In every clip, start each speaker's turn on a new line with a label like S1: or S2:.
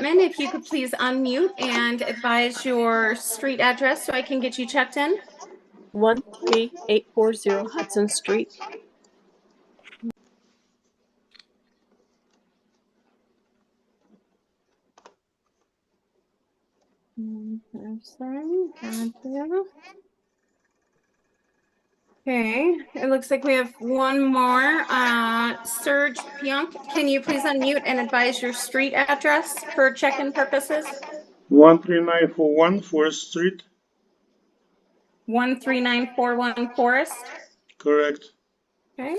S1: Thurman, if you could please unmute and advise your street address so I can get you checked in.
S2: 13840 Hudson Street.
S1: Okay, it looks like we have one more. Serge Pionk, can you please unmute and advise your street address for check-in purposes?
S3: 13941 Forest Street.
S1: 13941 Forest.
S3: Correct.
S1: Okay.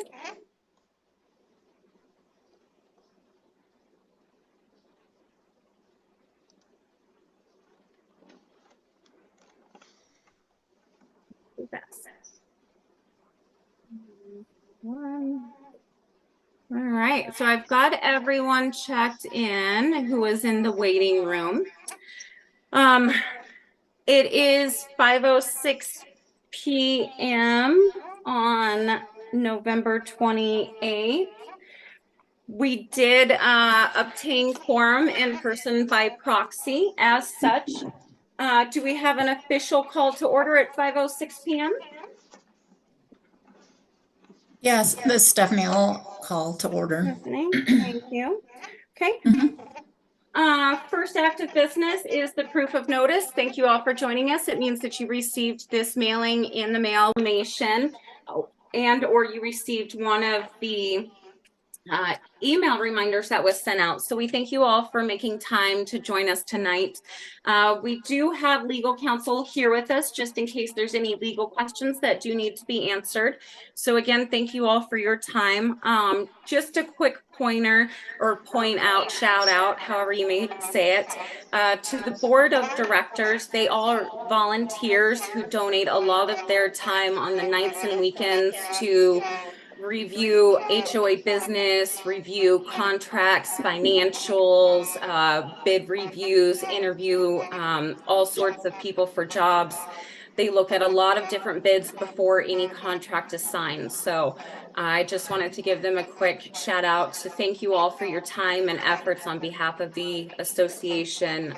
S1: All right, so I've got everyone checked in who is in the waiting room. It is 5:06 p.m. on November 28th. We did obtain quorum in person by proxy. As such, do we have an official call to order at 5:06 p.m.?
S4: Yes, this is Stephanie. I'll call to order.
S1: Stephanie, thank you. Okay. First act of business is the proof of notice. Thank you all for joining us. It means that you received this mailing in the mail nation, and or you received one of the email reminders that was sent out. So we thank you all for making time to join us tonight. We do have legal counsel here with us just in case there's any legal questions that do need to be answered. So again, thank you all for your time. Just a quick pointer or point out, shout out, however you may say it, to the board of directors. They all are volunteers who donate a lot of their time on the nights and weekends to review HOA business, review contracts, financials, bid reviews, interview all sorts of people for jobs. They look at a lot of different bids before any contract is signed. So I just wanted to give them a quick shout out to thank you all for your time and efforts on behalf of the association.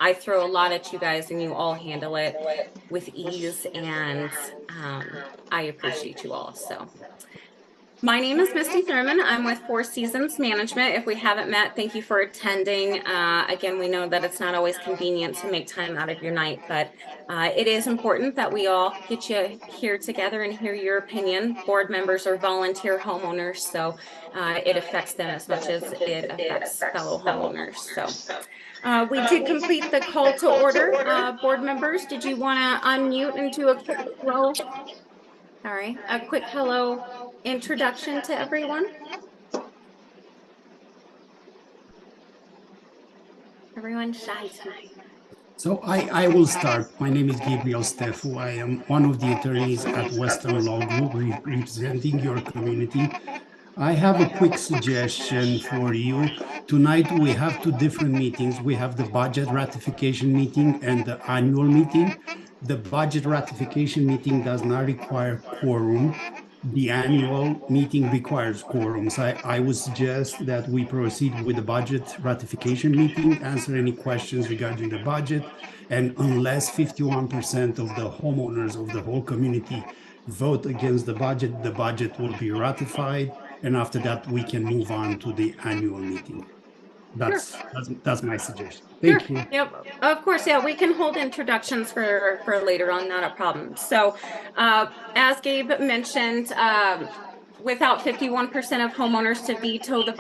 S1: I throw a lot at you guys and you all handle it with ease, and I appreciate you all. So my name is Misty Thurman. I'm with Four Seasons Management. If we haven't met, thank you for attending. Again, we know that it's not always convenient to make time out of your night, but it is important that we all get you here together and hear your opinion. Board members are volunteer homeowners, so it affects them as much as it affects fellow homeowners. So we did complete the call to order. Board members, did you want to unmute and do a quick hello? All right, a quick hello introduction to everyone. Everyone's shy tonight.
S5: So I will start. My name is Gabriel Stefu. I am one of the attorneys at Western Law Group representing your community. I have a quick suggestion for you. Tonight we have two different meetings. We have the budget ratification meeting and the annual meeting. The budget ratification meeting does not require quorum. The annual meeting requires quorum. So I would suggest that we proceed with the budget ratification meeting, answer any questions regarding the budget, and unless 51% of the homeowners of the whole community vote against the budget will be ratified, and after that we can move on to the annual meeting. That's my suggestion. Thank you.
S1: Yep, of course. Yeah, we can hold introductions for later on, not a problem. So as Gabe mentioned, without 51% of homeowners to veto the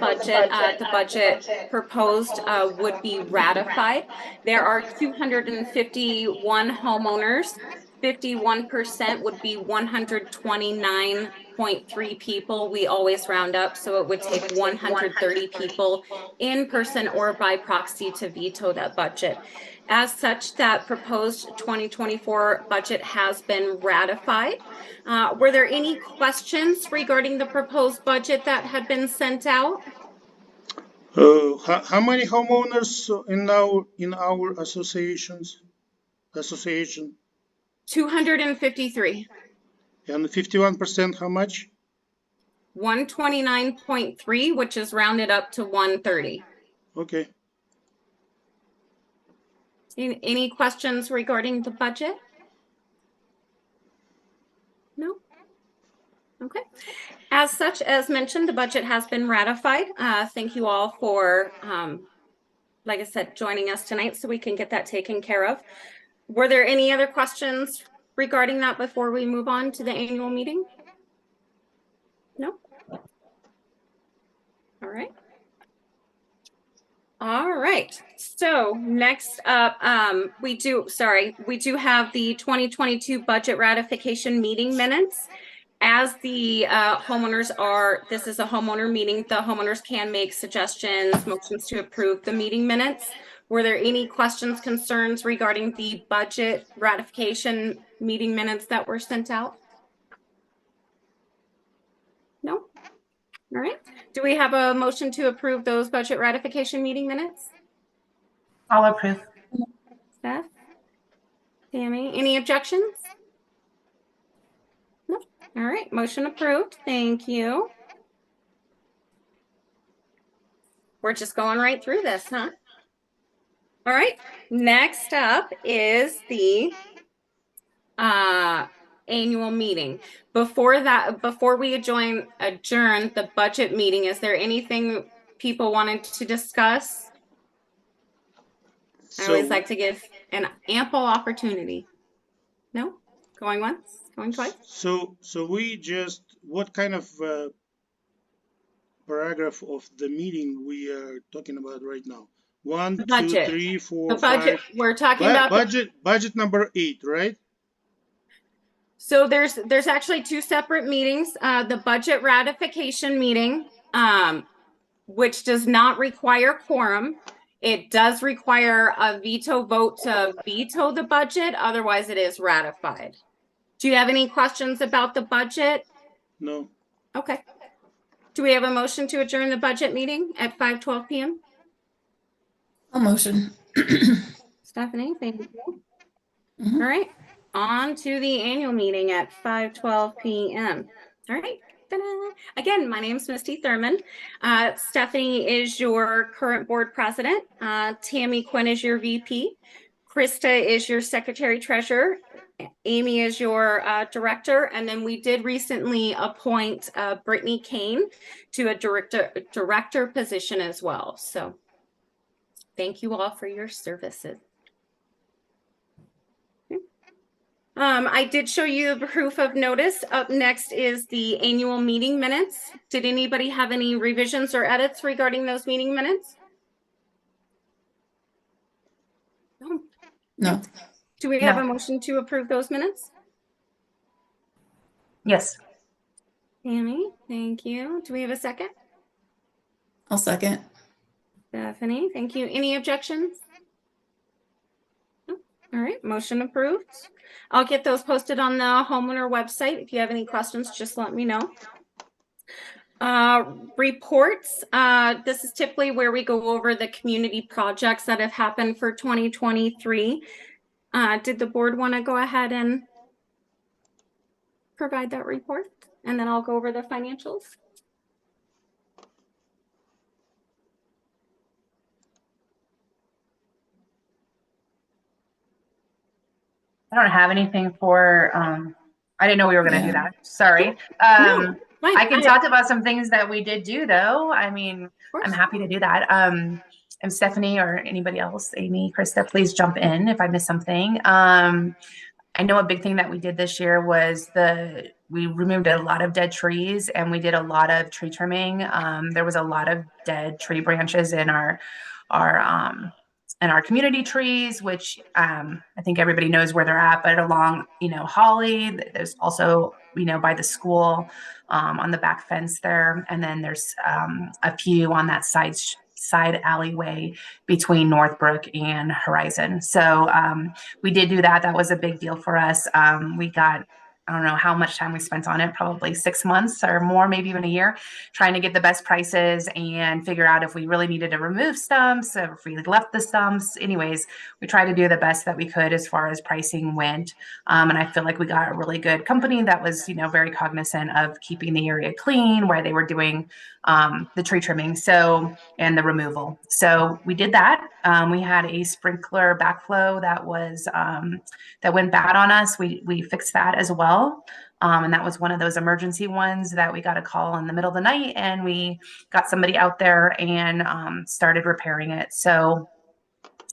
S1: budget proposed would be ratified. There are 251 homeowners. 51% would be 129.3 people. We always round up, so it would take 130 people in person or by proxy to veto that budget. As such, that proposed 2024 budget has been ratified. Were there any questions regarding the proposed budget that had been sent out?
S3: How many homeowners in our association?
S1: 253.
S3: And 51%, how much?
S1: 129.3, which is rounded up to 130.
S3: Okay.
S1: Any questions regarding the budget? No? Okay. As such, as mentioned, the budget has been ratified. Thank you all for, like I said, joining us tonight so we can get that taken care of. Were there any other questions regarding that before we move on to the annual meeting? No? All right. All right. So next up, we do have the 2022 budget ratification meeting minutes. As the this is a homeowner meeting, the homeowners can make suggestions, motions to approve the meeting minutes. Were there any questions, concerns regarding the budget ratification meeting minutes that were sent out? No? All right. Do we have a motion to approve those budget ratification meeting minutes?
S2: I'll approve.
S1: Beth? Tammy, any objections? No. All right, motion approved. Thank you. We're just going right through this, huh? All right, next up is the annual meeting. Before we adjourn the budget meeting, is there anything people wanted to discuss? I always like to give an ample opportunity. No? Going once? Going twice?
S3: So we just, what kind of paragraph of the meeting we are talking about right now? 1, 2,
S1: budget.
S3: 3, 4,
S1: The budget.
S3: 5.
S1: We're talking about
S3: Budget number 8, right?
S1: So there's actually two separate meetings. The budget ratification meeting, which does not require quorum. It does require a veto vote to veto the budget. Otherwise, it is ratified. Do you have any questions about the budget?
S3: No.
S1: Okay. Do we have a motion to adjourn the budget meeting at 5:12 p.m.?
S4: A motion.
S1: Stephanie, thank you.
S4: Mhm.
S1: All right. On to the annual meeting at 5:12 p.m. All right. Ta-da. Again, my name is Misty Thurman. Stephanie is your current board president. Tammy Quinn is your VP. Krista is your secretary treasurer. Amy is your director. And then we did recently appoint Brittany Kane to a director position as well. So thank you all for your services. I did show you the proof of notice. Up next is the annual meeting minutes. Did anybody have any revisions or edits regarding those meeting minutes? No.
S4: No.
S1: Do we have
S2: No.
S1: a motion to approve those minutes?
S2: Yes.
S1: Tammy, thank you. Do we have a second?
S4: I'll second.
S1: Stephanie, thank you. Any objections? No? All right, motion approved. I'll get those posted on the homeowner website. If you have any questions, just let me know. Reports. This is typically where we go over the community projects that have happened for 2023. Did the board want to go ahead and provide that report? And then I'll go over the financials.
S2: I don't have anything for, I didn't know we were going to do that. Sorry.
S1: No, fine.
S2: I can talk about some things that we did do though. I mean,
S1: Of course.
S2: I'm happy to do that. And Stephanie or anybody else, Amy, Krista, please jump in if I miss something. I know a big thing that we did this year was we removed a lot of dead trees and we did a lot of tree trimming. There was a lot of dead tree branches in our community trees, which I think everybody knows where they're at, but along, Holly, there's also, by the school on the back fence there. And then there's a few on that side alleyway between Northbrook and Horizon. So we did do that. That was a big deal for us. We got, I don't know how much time we spent on it, probably 6 months or more, maybe even a year, trying to get the best prices and figure out if we really needed to remove stumps, or if we left the stumps. Anyways, we tried to do the best that we could as far as pricing went. And I feel like we got a really good company that was, very cognizant of keeping the area clean, where they were doing the tree trimming, so, and the removal. So we did that. We had a sprinkler backflow that was that went bad on us. We fixed that as well. And that was one of those emergency ones that we got a call in the middle of the night, and we got somebody out there and started repairing it. So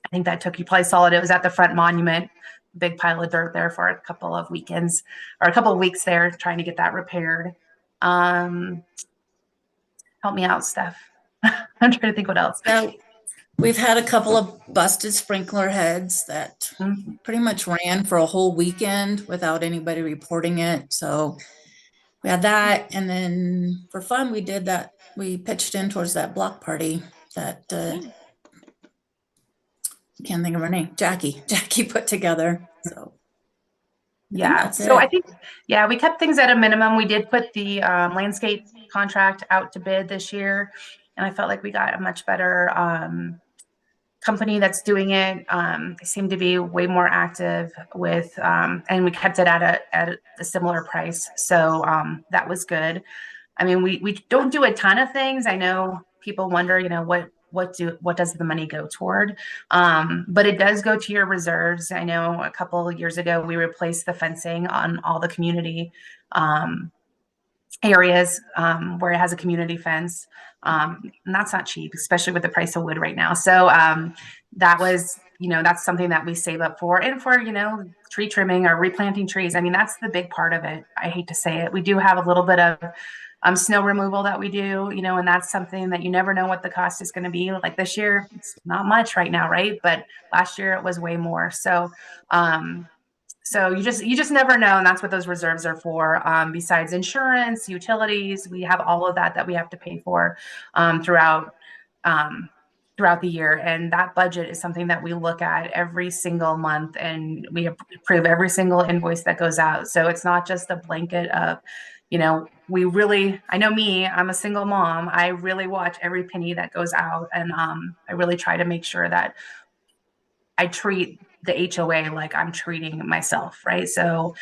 S2: I think that took, you probably saw it. It was at the front monument, big pile of dirt there for a couple of weekends or a couple of weeks there trying to get that repaired. Help me out, Steph. I'm trying to think what else.
S4: So we've had a couple of busted sprinkler heads that pretty much ran for a whole weekend without anybody reporting it. So we had that. And then for fun, we did that. We pitched in towards that block party that can't think of her name. Jackie put together. So
S2: yeah. So I think, yeah, we kept things at a minimum. We did put the landscape contract out to bid this year, and I felt like we got a much better company that's doing it. They seem to be way more active with, and we kept it at a similar price. So that was good. I mean, we don't do a ton of things. I know people wonder, you know, what does the money go toward? But it does go to your reserves. I know a couple of years ago, we replaced the fencing on all the community areas where it has a community fence. And that's not cheap, especially with the price of wood right now. So that was, you know, that's something that we save up for, and for, you know, tree trimming or replanting trees. I mean, that's the big part of it. I hate to say it. We do have a little bit of snow removal that we do, you know, and that's something that you never know what the cost is going to be. Like this year, it's not much right now, right? But last year it was way more. So, so you just never know, and that's what those reserves are for. Besides insurance, utilities, we have all of that we have to pay for throughout the year. And that budget is something that we look at every single month, and we approve every single invoice that goes out. So it's not just a blanket of, you know, I know me, I'm a single mom. I really watch every penny that goes out, and I really try to make sure that I treat the HOA like I'm treating myself, right? So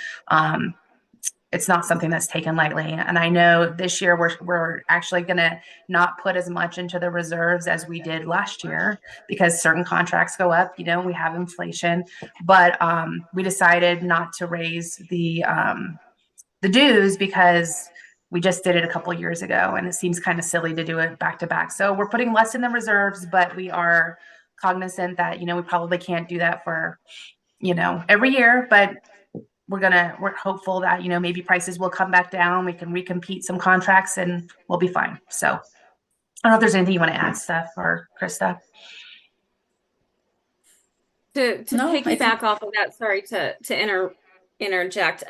S2: it's not something that's taken lightly. And I know this year we're actually going to not put as much into the reserves as we did last year, because certain contracts go up, you know, we have inflation, but we decided not to raise the dues because we just did it a couple of years ago, and it seems kind of silly to do it back to back. So we're putting less in the reserves, but we are cognizant that, you know, we probably can't do that for, you know, every year, but we're hopeful that, you know, maybe prices will come back down. We can recompete some contracts and we'll be fine. So I don't know if there's anything you want to add, Steph or Krista.
S1: To piggyback off of that, sorry to interject.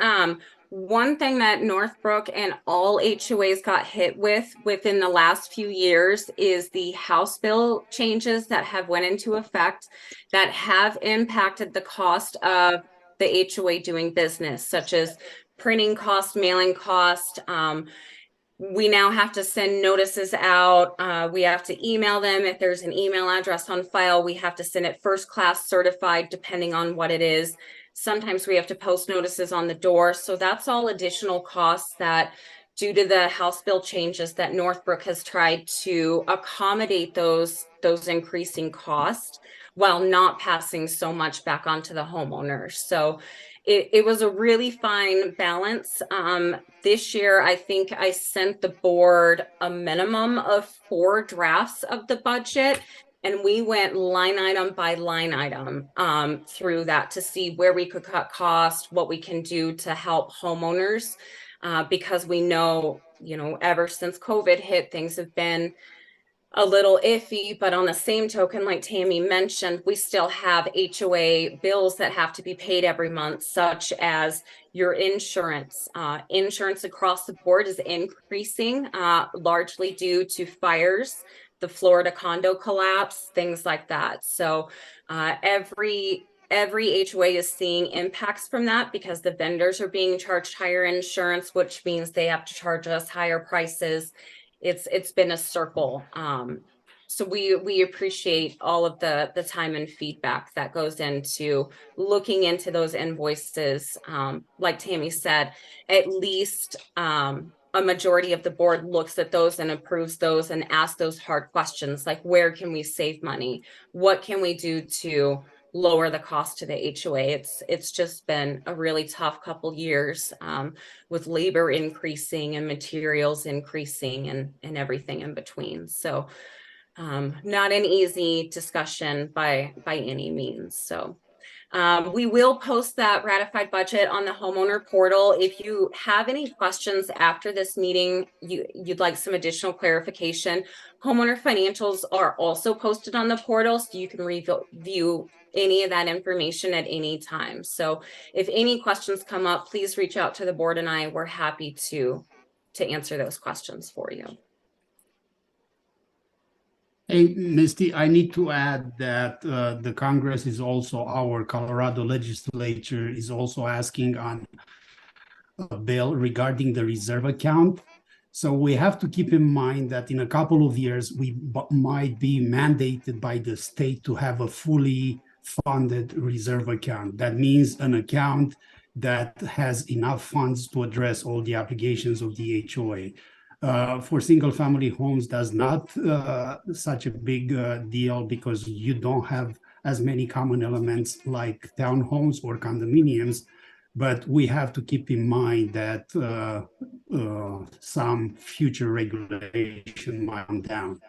S1: One thing that Northbrook and all HOAs got hit with within the last few years is the House bill changes that have went into effect that have impacted the cost of the HOA doing business, such as printing cost, mailing cost. We now have to send notices out. We have to email them. If there's an email address on file, we have to send it first class certified, depending on what it is. Sometimes we have to post notices on the door. So that's all additional costs that, due to the House bill changes, that Northbrook has tried to accommodate those increasing costs while not passing so much back onto the homeowners. So it was a really fine balance. This year, I think I sent the board a minimum of 4 drafts of the budget, and we went line item by line item through that to see where we could cut costs, what we can do to help homeowners, because we know, you know, ever since COVID hit, things have been a little iffy. But on the same token, like Tammy mentioned, we still have HOA bills that have to be paid every month, such as your insurance. Insurance across the board is increasing, largely due to fires, the Florida condo collapse, things like that. So every HOA is seeing impacts from that, because the vendors are being charged higher insurance, which means they have to charge us higher prices. It's been a circle. So we appreciate all of the time and feedback that goes into looking into those invoices. Like Tammy said, at least a majority of the board looks at those and approves those and asks those hard questions, like where can we save money? What can we do to lower the cost to the HOA? It's just been a really tough couple years with labor increasing and materials increasing and everything in between. So not an easy discussion by any means. So we will post that ratified budget on the homeowner portal. If you have any questions after this meeting, you'd like some additional clarification, homeowner financials are also posted on the portal, so you can review any of that information at any time. So if any questions come up, please reach out to the board and I. We're happy to answer those questions for you.
S5: Hey, Misty, I need to add that the Congress is also, our Colorado legislature is also asking on a bill regarding the reserve account. So we have to keep in mind that in a couple of years, we might be mandated by the state to have a fully funded reserve account. That means an account that has enough funds to address all the obligations of the HOA. For single family homes, that's not such a big deal because you don't have as many common elements like townhomes or condominiums. But we have to keep in mind that some future regulation might come down.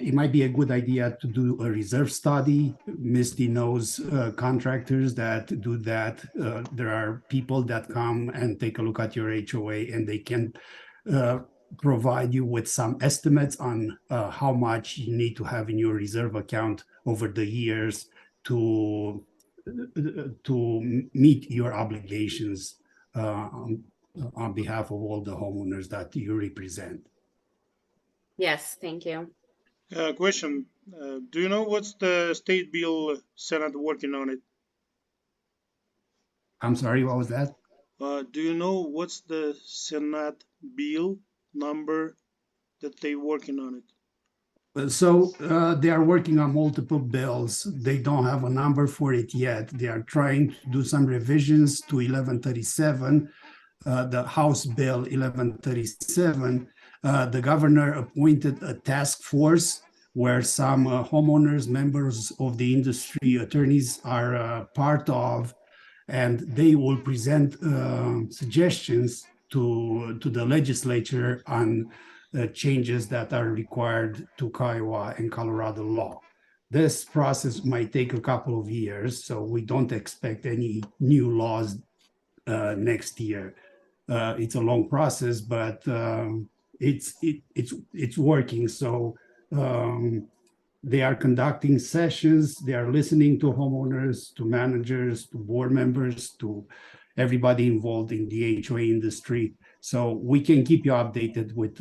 S5: It might be a good idea to do a reserve study. Misty knows contractors that do that. There are people that come and take a look at your HOA and they can provide you with some estimates on how much you need to have in your reserve account over the years to meet your obligations on behalf of all the homeowners that you represent.
S1: Yes, thank you.
S3: Question, do you know what's the state bill Senate working on it?
S5: I'm sorry, what was that?
S3: Do you know what's the Senate bill number that they working on it?
S5: So they are working on multiple bills. They don't have a number for it yet. They are trying to do some revisions to 1137, the House Bill 1137. The governor appointed a task force where some homeowners, members of the industry, attorneys are part of, and they will present suggestions to the legislature on changes that are required to Kiowa and Colorado law. This process might take a couple of years, so we don't expect any new laws next year. It's a long process, but it's working. So they are conducting sessions. They are listening to homeowners, to managers, to board members, to everybody involved in the HOA industry. So we can keep you updated with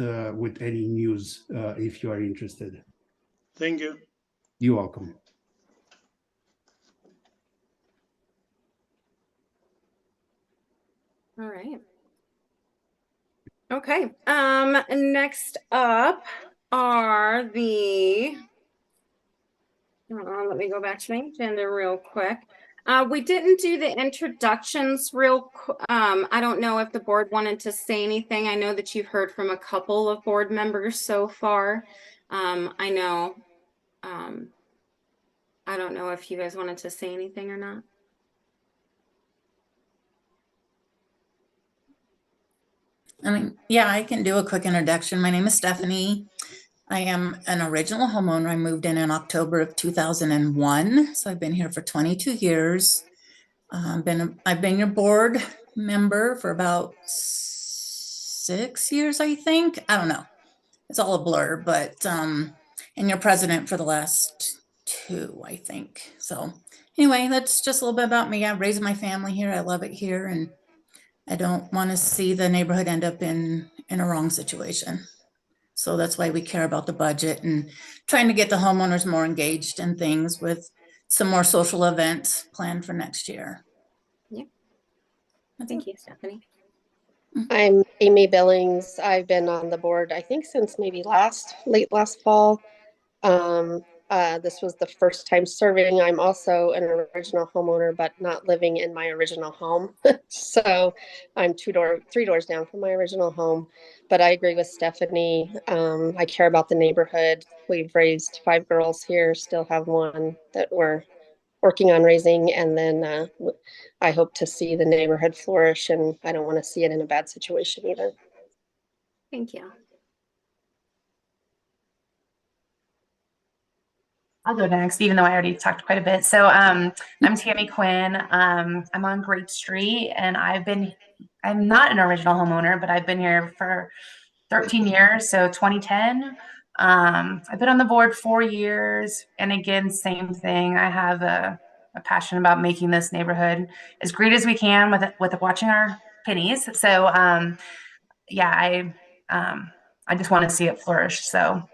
S5: any news if you are interested.
S3: Thank you.
S5: You're welcome.
S1: All right. Okay. Next up are the. Let me go back to my agenda real quick. We didn't do the introductions I don't know if the board wanted to say anything. I know that you've heard from a couple of board members so far. I know, I don't know if you guys wanted to say anything or not.
S4: I mean, yeah, I can do a quick introduction. My name is Stephanie. I am an original homeowner. I moved in October of 2001. So I've been here for 22 years. I've been your board member for about 6 years, I think. I don't know. It's all a blur, but and your president for the last 2, I think. So anyway, that's just a little bit about me. I raised my family here. I love it here, and I don't want to see the neighborhood end up in a wrong situation. So that's why we care about the budget and trying to get the homeowners more engaged in things with some more social events planned for next year.
S1: Yeah. Thank you, Stephanie.
S6: I'm Amy Billings. I've been on the board, I think, since maybe late last fall. this was the first time serving. I'm also an original homeowner, but not living in my original home. So I'm three doors down from my original home. But I agree with Stephanie. I care about the neighborhood. We've raised 5 girls here, still have one that we're working on raising. And then I hope to see the neighborhood flourish, and I don't want to see it in a bad situation either.
S1: Thank you.
S2: I'll go next, even though I already talked quite a bit. So I'm Tammy Quinn. I'm on Great Street, and I'm not an original homeowner, but I've been here for 13 years, so 2010. I've been on the board 4 years, and again, same thing. I have a passion about making this neighborhood as great as we can with watching our pennies. So yeah, I just want to see it flourish. So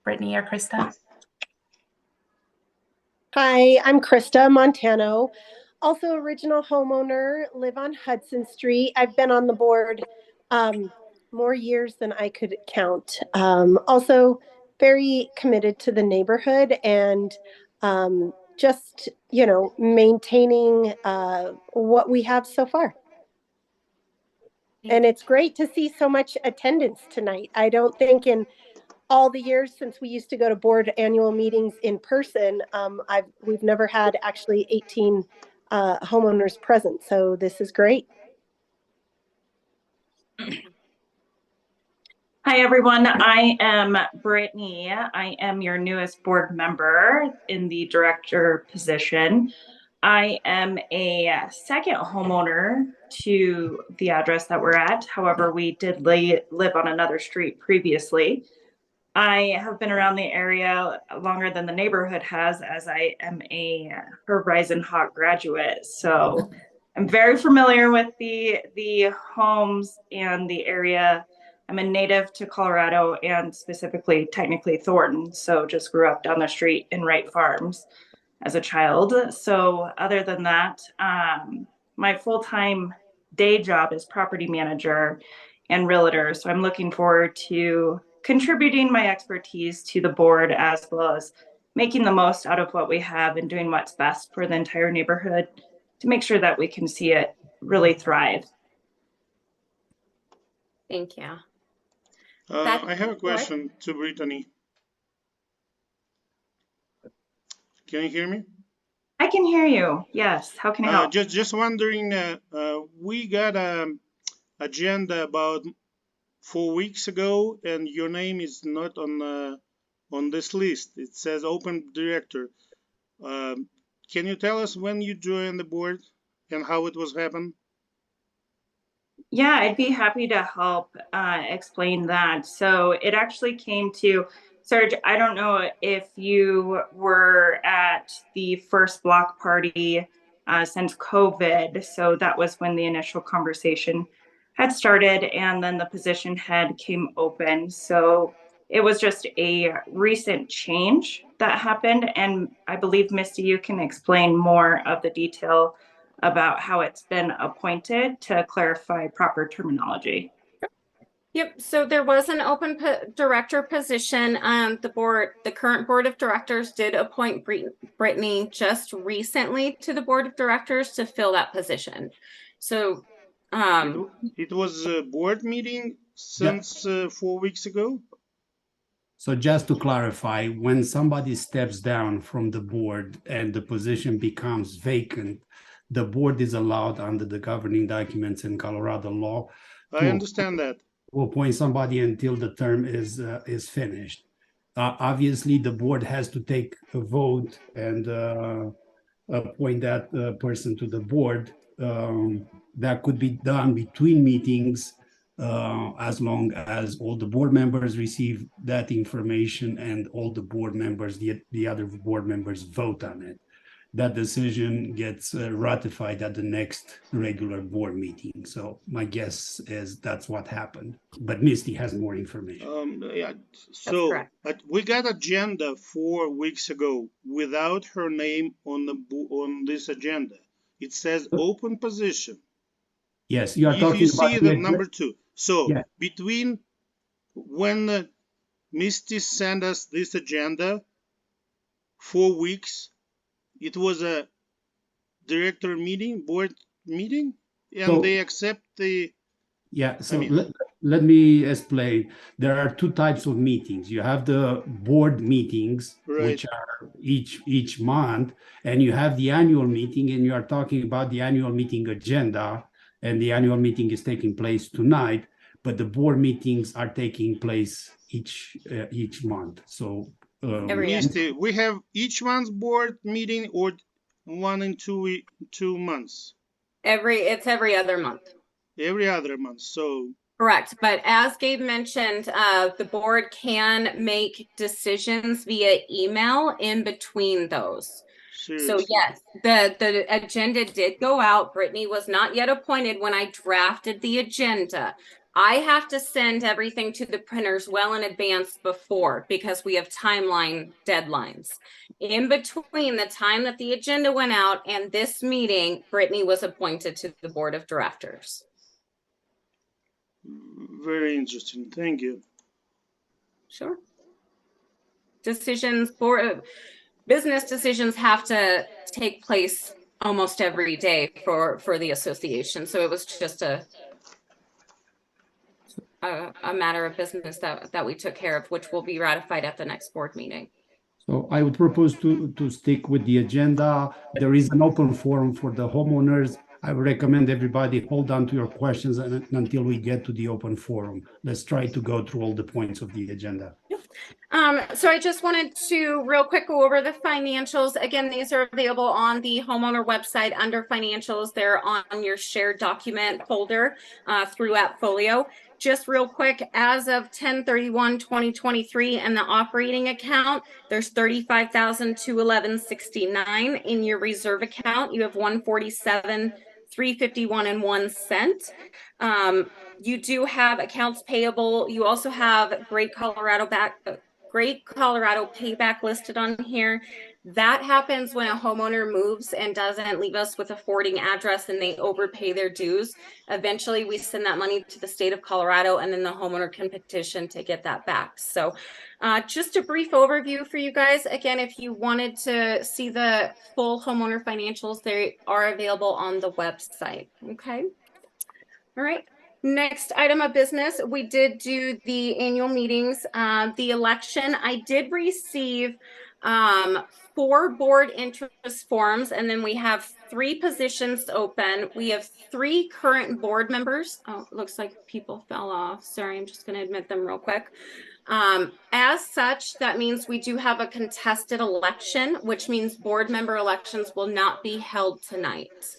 S2: Brittany or Krista?
S7: Hi, I'm Krista Montano, also original homeowner, live on Hudson Street. I've been on the board more years than I could count. Also very committed to the neighborhood and just, maintaining what we have so far. And it's great to see so much attendance tonight. I don't think in all the years since we used to go to board annual meetings in person, we've never had actually 18 homeowners present. So this is great.
S8: Hi, everyone. I am Brittany. I am your newest board member in the director position. I am a second homeowner to the address that we're at. However, we did live on another street previously. I have been around the area longer than the neighborhood has, as I am a Horizon Hawk graduate. So I'm very familiar with the homes and the area. I'm a native to Colorado and specifically technically Thornton. So just grew up down the street in Wright Farms as a child. So other than that, my full-time day job is property manager and realtor. So I'm looking forward to contributing my expertise to the board, as well as making the most out of what we have and doing what's best for the entire neighborhood to make sure that we can see it really thrive.
S1: Thank you.
S3: I have a question to Brittany. Can you hear me?
S8: I can hear you. Yes. How can I help?
S3: Just wondering, we got an agenda about 4 weeks ago, and your name is not on this list. It says open director. Can you tell us when you joined the board and how it was happened?
S8: Yeah, I'd be happy to help explain that. So it actually came to, Serge, I don't know if you were at the first block party since COVID. So that was when the initial conversation had started, and then the position had came open. So it was just a recent change that happened. And I believe, Misty, you can explain more of the detail about how it's been appointed to clarify proper terminology.
S1: Yep. So there was an open director position. The current board of directors did appoint Brittany just recently to the board of directors to fill that position. So
S3: it was a board meeting since 4 weeks ago.
S5: So just to clarify, when somebody steps down from the board and the position becomes vacant, the board is allowed under the governing documents in Colorado law.
S3: I understand that.
S5: To appoint somebody until the term is finished. Obviously, the board has to take a vote and appoint that person to the board. That could be done between meetings as long as all the board members receive that information and all the board members, the other board members vote on it. That decision gets ratified at the next regular board meeting. So my guess is that's what happened. But Misty has more information.
S3: Yeah. So we got agenda 4 weeks ago without her name on this agenda. It says open position.
S5: Yes, you are talking
S3: you
S5: about
S3: see the number 2. So
S5: yeah.
S3: between when Misty sent us this agenda 4 weeks. It was a director meeting, board meeting, and
S5: So-
S3: they accept the,
S5: Yeah, so
S3: mean-
S5: let me explain. There are two types of meetings. You have the board meetings, which are each month, and you have the annual meeting, and you are talking about the annual meeting agenda, and the annual meeting is taking place tonight, but the board meetings are taking place each month. So
S1: Every year.
S3: Misty, we have each month's board meeting or 1 in 2 months,
S1: It's every other month.
S3: every other month. So
S1: Correct, but as Gabe mentioned, the board can make decisions via email in between those. So
S3: seriously,
S1: yes, the agenda did go out. Brittany was not yet appointed when I drafted the agenda. I have to send everything to the printers well in advance before because we have timeline deadlines. In between the time that the agenda went out and this meeting, Brittany was appointed to the board of directors.
S3: very interesting. Thank you.
S1: Sure. Decisions for business decisions have to take place almost every day for the association. So it was just a matter of business that we took care of, which will be ratified at the next board meeting.
S5: So I would propose to stick with the agenda. There is an open forum for the homeowners. I would recommend everybody hold on to your questions until we get to the open forum. Let's try to go through all the points of the agenda.
S1: So I just wanted to real quick go over the financials. Again, these are available on the homeowner website under financials. They're on your shared document folder through AppFolio. Just real quick, as of 10/31/2023 and the operating account, there's $35,211.69 in your reserve account. You have $147,351.01. You do have accounts payable. You also have Great Colorado Payback listed on here. That happens when a homeowner moves and doesn't leave us with a forwarding address and they overpay their dues. Eventually, we send that money to the state of Colorado and then the homeowner can petition to get that back. So just a brief overview for you guys. Again, if you wanted to see the full homeowner financials, they are available on the website. Okay. All right. Next item of business, we did do the annual meetings, the election. I did receive 4 board interest forms, and then we have 3 positions open. We have 3 current board members. Oh, it looks like people fell off. Sorry, I'm just going to admit them real quick. As such, that means we do have a contested election, which means board member elections will not be held tonight.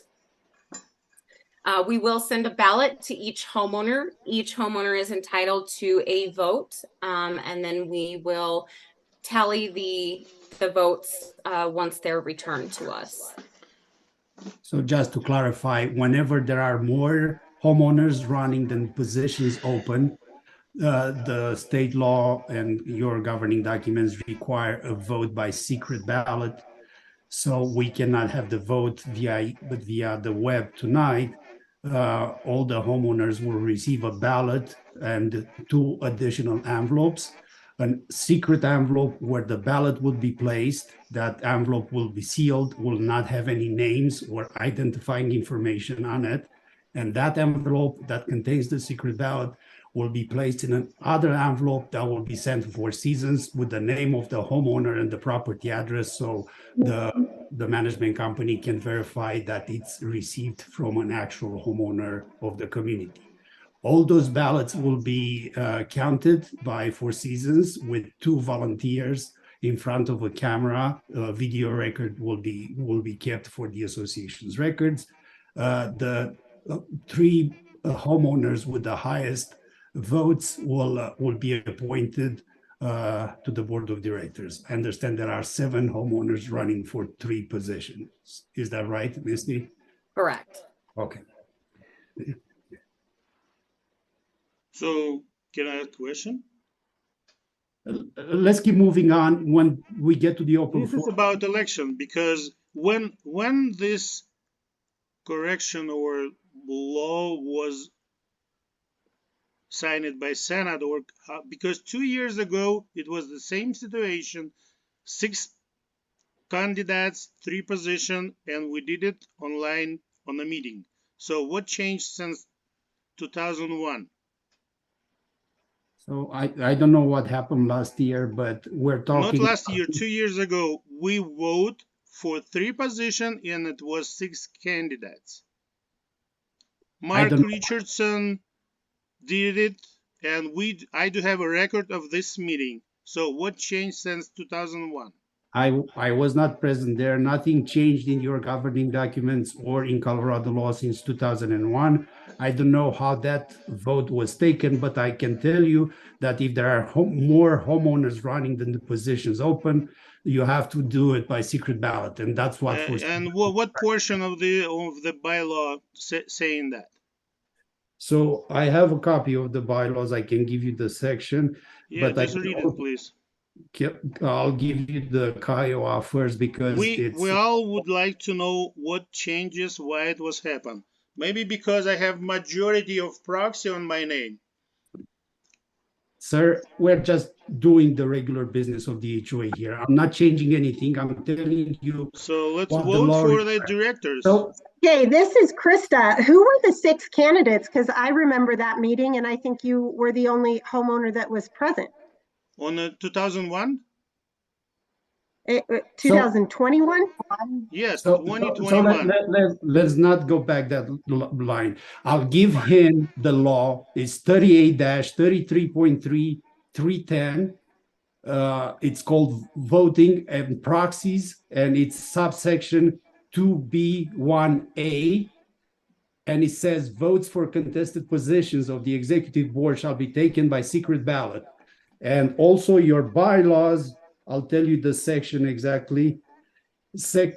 S1: We will send a ballot to each homeowner. Each homeowner is entitled to a vote, and then we will tally the votes once they're returned to us.
S5: So just to clarify, whenever there are more homeowners running than positions open, the state law and your governing documents require a vote by secret ballot. So we cannot have the vote via the web tonight. All the homeowners will receive a ballot and 2 additional envelopes. A secret envelope where the ballot would be placed. That envelope will be sealed, will not have any names or identifying information on it. And that envelope that contains the secret ballot will be placed in another envelope that will be sent to 4 Seasons with the name of the homeowner and the property address, so the management company can verify that it's received from an actual homeowner of the community. All those ballots will be counted by 4 Seasons with 2 volunteers in front of a camera. A video record will be kept for the association's records. The 3 homeowners with the highest votes will be appointed to the board of directors. I understand there are 7 homeowners running for 3 positions. Is that right, Misty?
S1: Correct.
S5: Okay.
S3: So can I ask a question?
S5: Let's keep moving on. When we get to the open
S3: This is
S5: forum,
S3: about election, because when this correction or law was signed by Senate, or because 2 years ago it was the same situation, 6 candidates, 3 positions, and we did it online on a meeting. So what changed since 2001?
S5: So I don't know what happened last year, but we're talking.
S3: Not last year, 2 years ago, we voted for 3 positions and it was 6 candidates. Mark Richardson did it, and I do have a record of this meeting. So what changed since 2001?
S5: I was not present there. Nothing changed in your governing documents or in Colorado law since 2001. I don't know how that vote was taken, but I can tell you that if there are more homeowners running than the positions open, you have to do it by secret ballot, and that's what.
S3: And what portion of the bylaw saying that?
S5: So I have a copy of the bylaws. I can give you the section.
S3: Yeah,
S5: but
S3: just read it, please.
S5: I'll give you the Kiowa first because
S3: we all would like to know what changes, why it was happened. Maybe because I have majority of proxy on my name.
S5: Sir, we're just doing the regular business of the HOA here. I'm not changing anything. I'm telling you.
S3: So let's vote for the directors.
S5: So,
S7: okay, this is Krista. Who were the 6 candidates? Because I remember that meeting, and I think you were the only homeowner that was present.
S3: On 2001?
S7: 2021?
S3: Yes,
S5: so
S3: 2021.
S5: Let's not go back that line. I'll give him the law. It's 38-33.3.310. It's called voting and proxies, and it's subsection 2B1A. And it says votes for contested positions of the executive board shall be taken by secret ballot. And also your bylaws, I'll tell you the section exactly.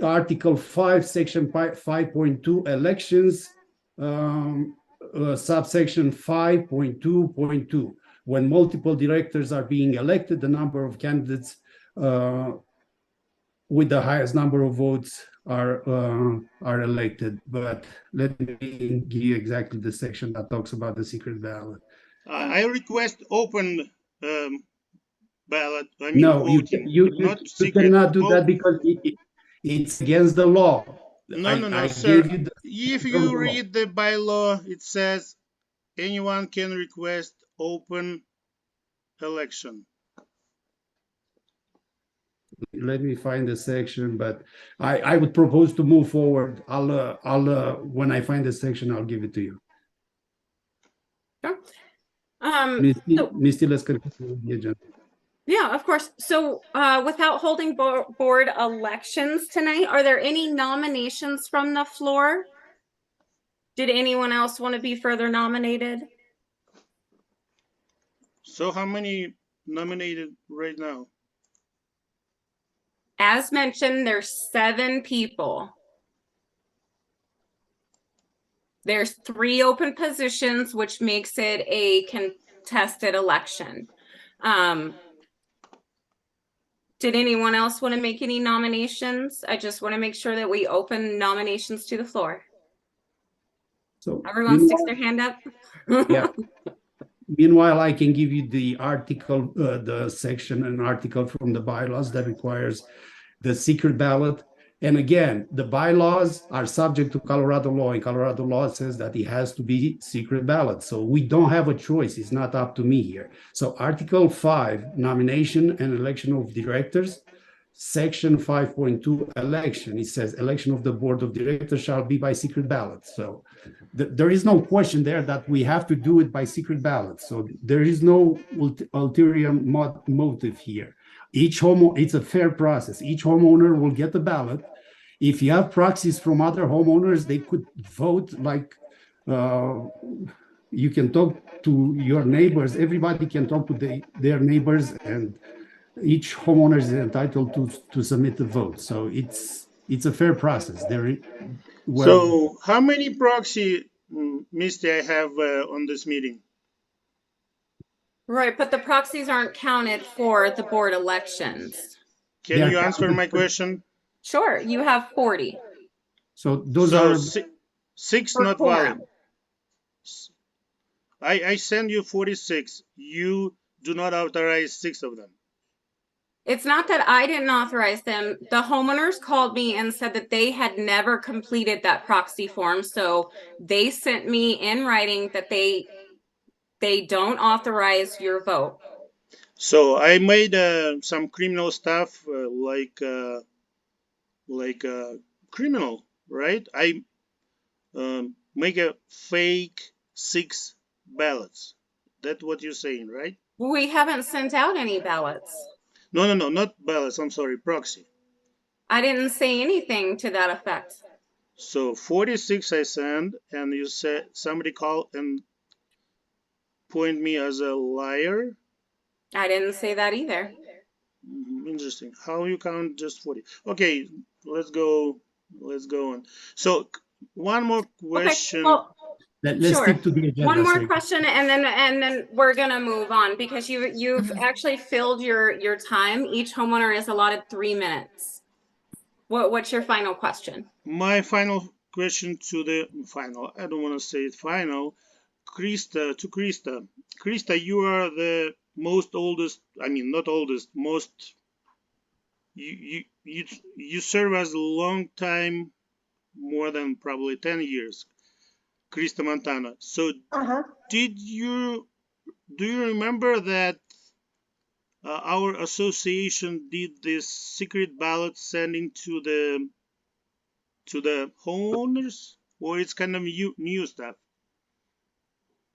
S5: Article 5, section 5.2, elections, subsection 5.2.2. When multiple directors are being elected, the number of candidates with the highest number of votes are elected. But let me give you exactly the section that talks about the secret ballot.
S3: I request open ballot. I mean,
S5: no,
S3: voting,
S5: you cannot do that because it's against the law.
S3: No, sir. If you read the bylaw, it says anyone can request open election.
S5: Let me find the section, but I would propose to move forward. I'll when I find the section, I'll give it to you.
S1: Sure.
S5: Misty, let's continue with the agenda.
S1: Yeah, of course. So without holding board elections tonight, are there any nominations from the floor? Did anyone else want to be further nominated?
S3: So how many nominated right now?
S1: As mentioned, there's 7 people. There's 3 open positions, which makes it a contested election. Did anyone else want to make any nominations? I just want to make sure that we open nominations to the floor.
S5: So
S1: everyone sticks their hand up.
S5: Yeah. Meanwhile, I can give you the article, the section and article from the bylaws that requires the secret ballot. And again, the bylaws are subject to Colorado law, and Colorado law says that it has to be secret ballot. So we don't have a choice. It's not up to me here. So Article 5, nomination and election of directors, Section 5.2, election. It says election of the board of directors shall be by secret ballot. So there is no question there that we have to do it by secret ballot. So there is no ulterior motive here. It's a fair process. Each homeowner will get the ballot. If you have proxies from other homeowners, they could vote like you can talk to your neighbors. Everybody can talk to their neighbors, and each homeowner is entitled to submit the vote. So it's a fair process.
S3: So how many proxy, Misty, I have on this meeting?
S1: Right, but the proxies aren't counted for the board elections.
S3: Can you answer my question?
S1: Sure, you have 40.
S5: So those are
S3: 6 not valid. I send you 46. You do not authorize 6 of them.
S1: It's not that I didn't authorize them. The homeowners called me and said that they had never completed that proxy form. So they sent me in writing that they don't authorize your vote.
S3: So I made some criminal stuff like criminal, right? I make a fake 6 ballots. That's what you're saying, right?
S1: We haven't sent out any ballots.
S3: No, not ballots. I'm sorry, proxy.
S1: I didn't say anything to that effect.
S3: So 46 I send, and you said somebody called and point me as a liar.
S1: I didn't say that either.
S3: Interesting. How you count just 40? Okay, let's go on. So one more question.
S1: Okay, well,
S5: Let's
S1: sure.
S5: stick to the agenda.
S1: One more
S5: Sergey.
S1: question, and then we're gonna move on because you've actually filled your time. Each homeowner is allotted 3 minutes. What's your final question?
S3: My final question to the final. I don't want to say it final. Krista, to Krista. Krista, you are the most oldest. I mean, not oldest. Most. You serve as a long time, more than probably 10 years. Krista Montana. So do you remember that our association did this secret ballot sending to the homeowners, or it's kind of new stuff?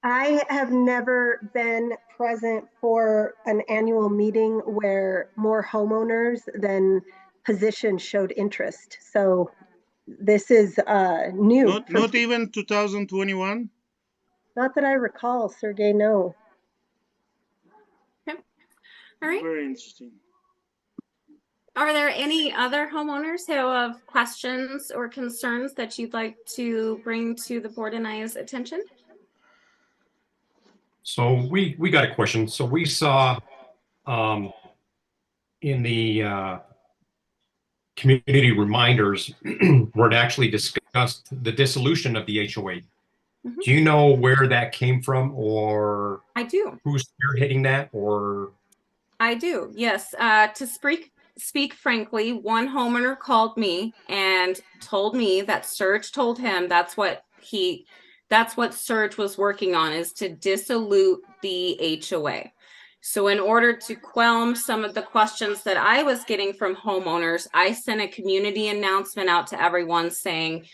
S7: I have never been present for an annual meeting where more homeowners than positions showed interest. So this is new.
S3: Not even 2021?
S7: Not that I recall, Sergey, no.
S1: Okay. All right.
S3: Very interesting.
S1: Are there any other homeowners who have questions or concerns that you'd like to bring to the board and I's attention?
S9: So we got a question. So we saw in the community reminders where it actually discussed the dissolution of the HOA.
S1: Mm-hmm.
S9: Do you know where that came from, or
S1: I do.
S9: Who's spearheading that, or?
S1: I do, yes. To speak frankly, one homeowner called me and told me that Serge told him that's what Serge was working on, is to dissolute the HOA. So in order to quell some of the questions that I was getting from homeowners, I sent a community announcement out to everyone saying,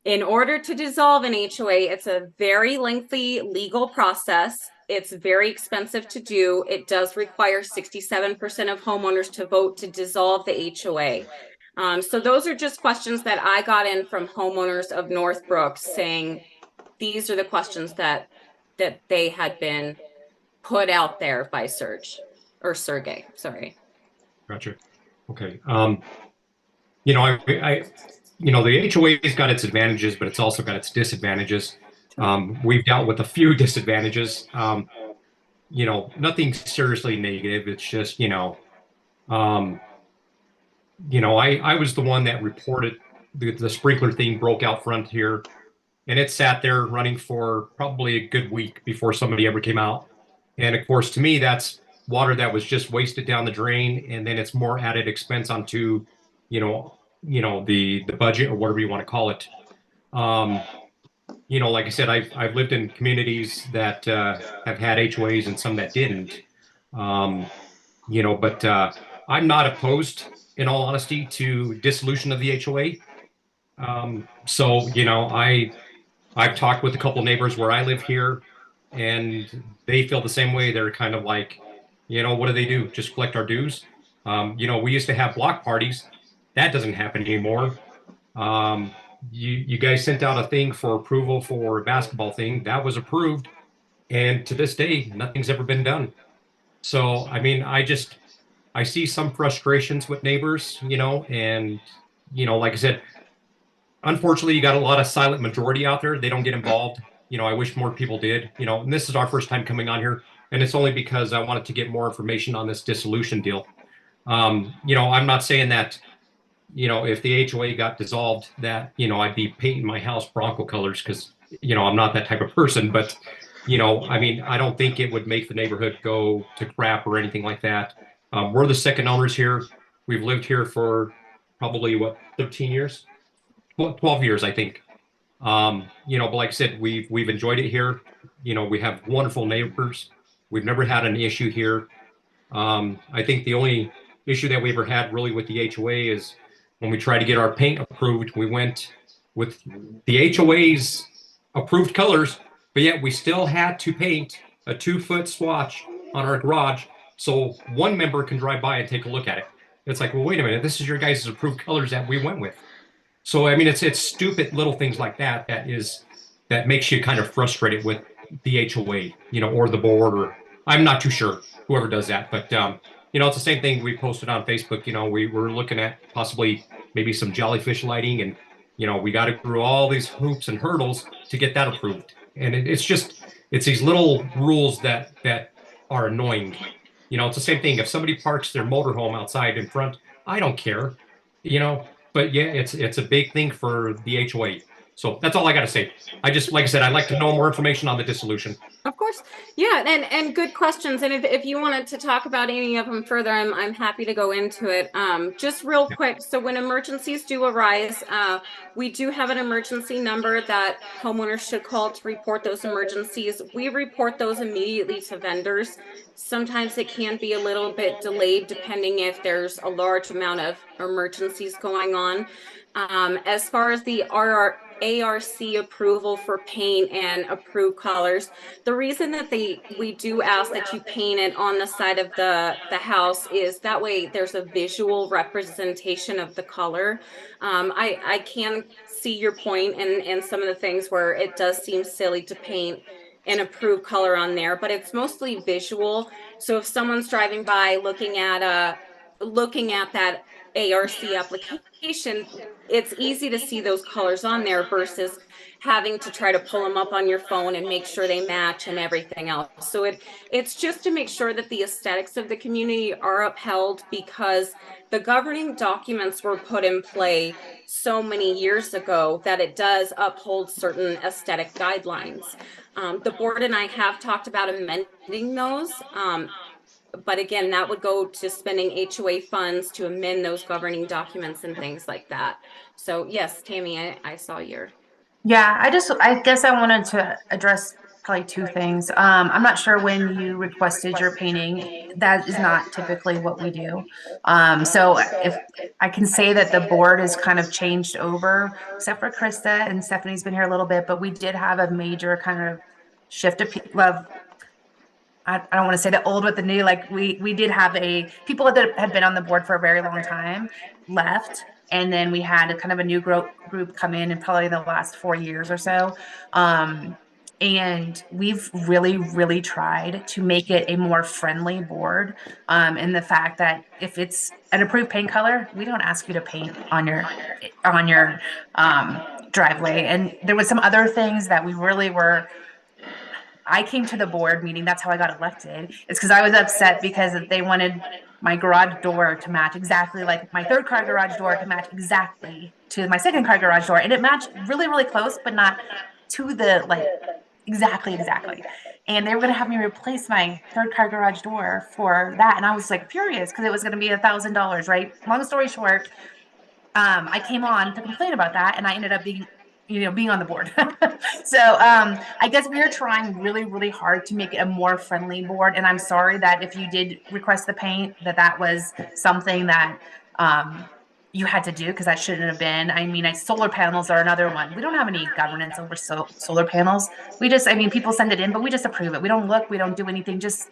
S1: in order to dissolve an HOA, it's a very lengthy legal process. It's very expensive to do. It does require 67% of homeowners to vote to dissolve the HOA. So those are just questions that I got in from homeowners of Northbrook saying these are the questions that they had been put out there by Sergey, sorry. Gotcha.
S9: Okay. You know, the HOA's got its advantages, but it's also got its disadvantages. We've dealt with a few disadvantages. Nothing seriously negative. It's just, I was the one that reported the sprinkler thing broke out front here, and it sat there running for probably a good week before somebody ever came out. And of course, to me, that's water that was just wasted down the drain, and then it's more added expense onto, the budget, or whatever you want to call it. Like I said, I've lived in communities that have had HOAs and some that didn't. But I'm not opposed, in all honesty, to dissolution of the HOA. I've talked with a couple neighbors where I live here, and they feel the same way. They're kind of like, what do? Just collect our dues? We used to have block parties. That doesn't happen anymore. You guys sent out a thing for approval for a basketball thing. That was approved. And to this day, nothing's ever been done. So, I mean, I see some frustrations with neighbors, and, like I said, unfortunately, you got a lot of silent majority out there. They don't get involved. I wish more people did, and this is our first time coming on here, and it's only because I wanted to get more information on this dissolution deal. I'm not saying that, if the HOA got dissolved, that, I'd be painting my house Bronco colors, because I'm not that type of person, but I mean, I don't think it would make the neighborhood go to crap or anything like that. We're the second owners here. We've lived here for probably 13 years, 12 years, I think. But like I said, we've enjoyed it here. We have wonderful neighbors. We've never had an issue here. I think the only issue that we ever had really with the HOA is when we tried to get our paint approved, we went with the HOA's approved colors, but yet we still had to paint a 2-foot swatch on our garage so one member can drive by and take a look at it. It's like, well, wait a minute, this is your guys' approved colors that we went with. So I mean, it's stupid little things like that that makes you kind of frustrated with the HOA, or the board, or I'm not too sure whoever does that, but it's the same thing we posted on Facebook. We were looking at possibly maybe some jellyfish lighting, and we got to go through all these hoops and hurdles to get that approved. And it's these little rules that are annoying. It's the same thing. If somebody parks their motorhome outside in front, I don't care, but yeah, it's a big thing for the HOA. So that's all I got to say. Like I said, I'd like to know more information on the dissolution.
S1: Of course. Yeah. And good questions. And if you wanted to talk about any of them further, I'm happy to go into it. Just real quick. So when emergencies do arise, we do have an emergency number that homeowners should call to report those emergencies. We report those immediately to vendors. Sometimes it can be a little bit delayed depending if there's a large amount of emergencies going on. As far as the ARC approval for paint and approved colors, the reason that we do ask that you paint it on the side of the house is that way there's a visual representation of the color. I can see your point and some of the things where it does seem silly to paint an approved color on there, but it's mostly visual. So if someone's driving by looking at that ARC application, it's easy to see those colors on there versus having to try to pull them up on your phone and make sure they match and everything else. So it's just to make sure that the aesthetics of the community are upheld, because the governing documents were put in play so many years ago that it does uphold certain aesthetic guidelines. The board and I have talked about amending those. But again, that would go to spending HOA funds to amend those governing documents and things like that. So yes, Tammy, I saw your.
S2: Yeah, I guess I wanted to address probably two things. I'm not sure when you requested your painting. That is not typically what we do. So if I can say that the board has kind of changed over, except for Krista, and Stephanie's been here a little bit, but we did have a major kind of shift of I don't want to say the old with the new. Like we did have people that had been on the board for a very long time left, and then we had a kind of a new group come in probably the last 4 years or so. And we've really tried to make it a more friendly board. And the fact that if it's an approved paint color, we don't ask you to paint on your driveway. And there was some other things that we really were. I came to the board meeting. That's how I got elected. It's because I was upset because they wanted my garage door to match exactly, like my third car garage door to match exactly to my second car garage door. And it matched really close, but not to the exactly. And they were going to have me replace my third car garage door for that. And I was like furious because it was going to be $1,000, right? Long story short, I came on to complain about that, and I ended up being on the board. So I guess we are trying really hard to make it a more friendly board. And I'm sorry that if you did request the paint, that was something that you had to do, because that shouldn't have been. I mean, solar panels are another one. We don't have any governance over solar panels. People send it in, but we just approve it. We don't look, we don't do anything, just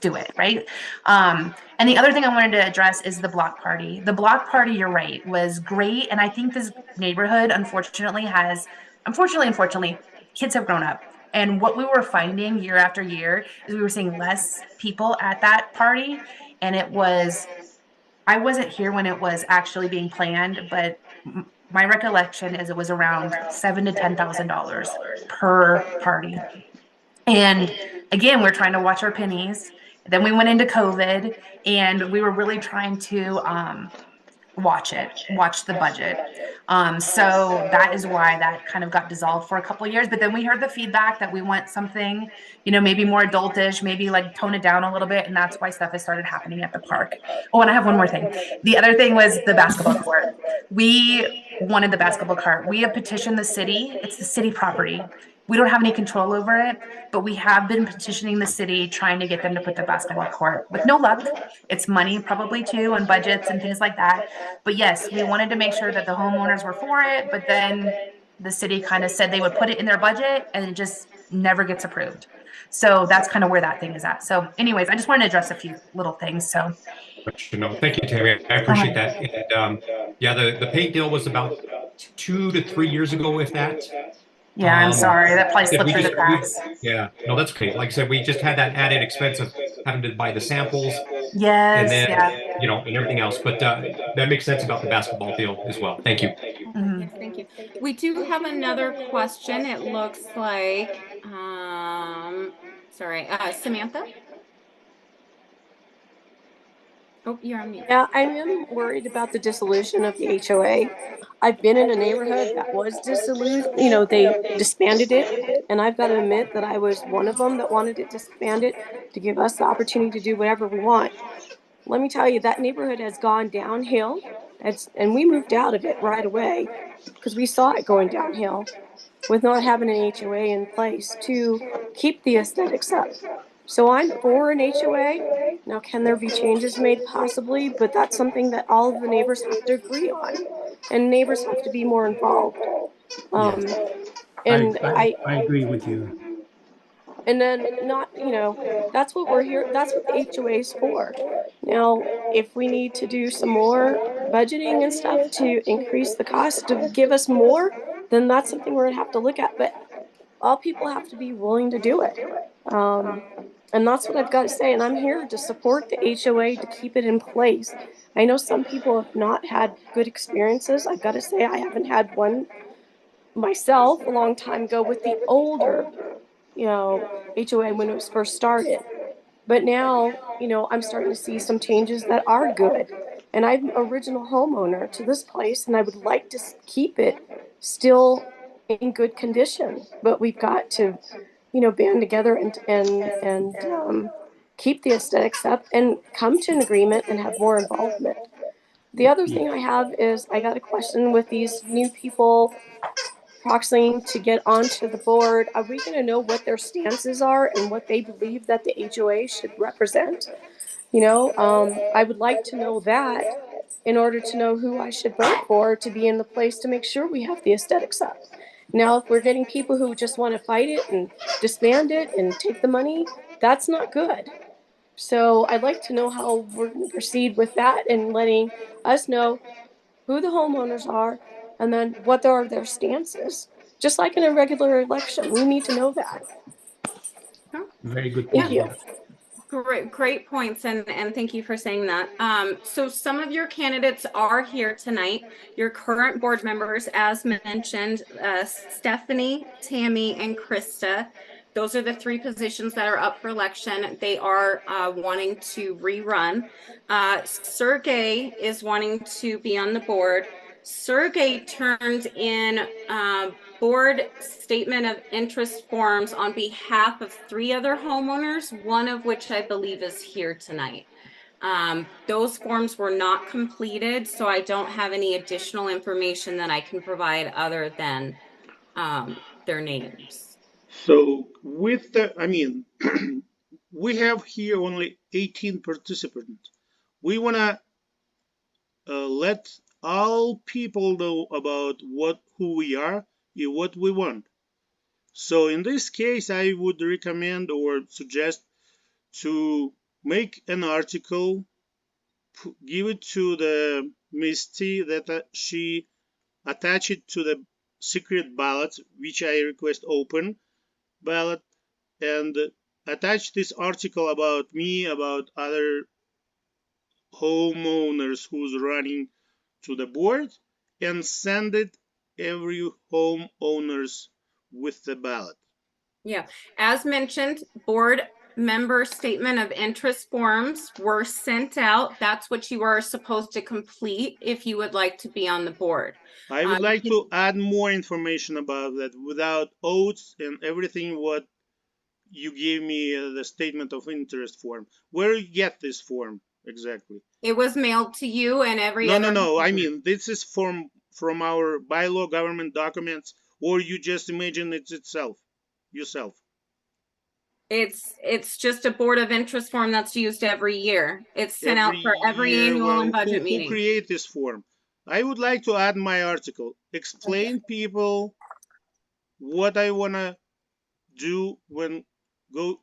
S2: do it, right? And the other thing I wanted to address is the block party. The block party, you're right, was great. And I think this neighborhood, unfortunately, kids have grown up. And what we were finding year after year is we were seeing less people at that party. And I wasn't here when it was actually being planned, but my recollection is it was around $7,000 to $10,000 per party. And again, we're trying to watch our pennies. Then we went into COVID, and we were really trying to watch the budget. So that is why that kind of got dissolved for a couple of years. But then we heard the feedback that we want something, maybe more adultish, maybe like tone it down a little bit. And that's why stuff has started happening at the park. Oh, and I have one more thing. The other thing was the basketball court. We wanted the basketball court. We have petitioned the city. It's the city property. We don't have any control over it, but we have been petitioning the city, trying to get them to put the basketball court with no luck. It's money probably too, and budgets and things like that. But yes, we wanted to make sure that the homeowners were for it, but then the city kind of said they would put it in their budget and it just never gets approved. So that's kind of where that thing is at. So anyways, I just wanted to address a few little things. So
S9: Thank you, Tammy. I appreciate that. And yeah, the paint deal was about 2 to 3 years ago, if that.
S2: yeah, I'm sorry. That probably
S9: Yeah,
S2: slipped through the cracks.
S9: Yeah, no, that's okay. Like I said, we just had that added expense of having to buy the samples and
S2: Yes,
S9: then,
S2: yeah.
S9: and everything else. But that makes sense about the basketball deal as well. Thank you.
S2: Mhm.
S1: Yes, thank you. We do have another question. It looks like, Samantha? Oh, you're on mute.
S10: Yeah, I am worried about the dissolution of the HOA. I've been in a neighborhood that was dissolute, they disbanded it. And I've got to admit that I was one of them that wanted it disbanded to give us the opportunity to do whatever we want. Let me tell you, that neighborhood has gone downhill. And we moved out of it right away because we saw it going downhill with not having an HOA in place to keep the aesthetics up. So I'm for an HOA. Now, can there be changes made? Possibly, but that's something that all of the neighbors have to agree on. And neighbors have to be more involved. And
S5: I agree with you.
S10: and then that's what we're here, that's what the HOA is for. Now, if we need to do some more budgeting and stuff to increase the cost to give us more, then that's something we're gonna have to look at. But all people have to be willing to do it. And that's what I've got to say. And I'm here to support the HOA to keep it in place. I know some people have not had good experiences. I've got to say I haven't had one myself a long time ago with the older, HOA when it was first started. But now, I'm starting to see some changes that are good. And I'm an original homeowner to this place, and I would like to keep it still in good condition. But we've got to, band together and keep the aesthetics up and come to an agreement and have more involvement. The other thing I have is I got a question with these new people proxying to get onto the board. Are we going to know what their stances are and what they believe that the HOA should represent? I would like to know that in order to know who I should vote for to be in the place to make sure we have the aesthetics up. Now, if we're getting people who just want to fight it and disband it and take the money, that's not good. So I'd like to know how we're going to proceed with that and letting us know who the homeowners are and then what are their stances. Just like in a regular election, we need to know that.
S5: Very good
S10: Thank
S5: point.
S10: you.
S1: Great points, and thank you for saying that. So some of your candidates are here tonight. Your current board members, as mentioned, Stephanie, Tammy, and Krista. Those are the 3 positions that are up for election. They are wanting to rerun. Sergey is wanting to be on the board. Sergey turned in board statement of interest forms on behalf of 3 other homeowners, one of which I believe is here tonight. Those forms were not completed, so I don't have any additional information that I can provide other than their names.
S3: So with we have here only 18 participants. We wanna let all people know about who we are and what we want. So in this case, I would recommend or suggest to make an article, give it to the Misty that she attach it to the secret ballot, which I request open ballot, and attach this article about me, about other homeowners who's running to the board, and send it every homeowners with the ballot.
S1: Yeah, as mentioned, board member statement of interest forms were sent out. That's what you are supposed to complete if you would like to be on the board.
S3: I would like to add more information about that without oaths and everything what you gave me the statement of interest form. Where you get this form exactly?
S1: It was mailed to you and every
S3: No,
S1: other.
S3: no. I mean, this is from our bylaw government documents, or you just imagine it yourself.
S1: It's just a board of interest form that's used every year. It's sent out for every
S3: year.
S1: annual
S3: Well,
S1: and budget
S3: who
S1: meeting.
S3: create this form? I would like to add my article. Explain people what I wanna do when go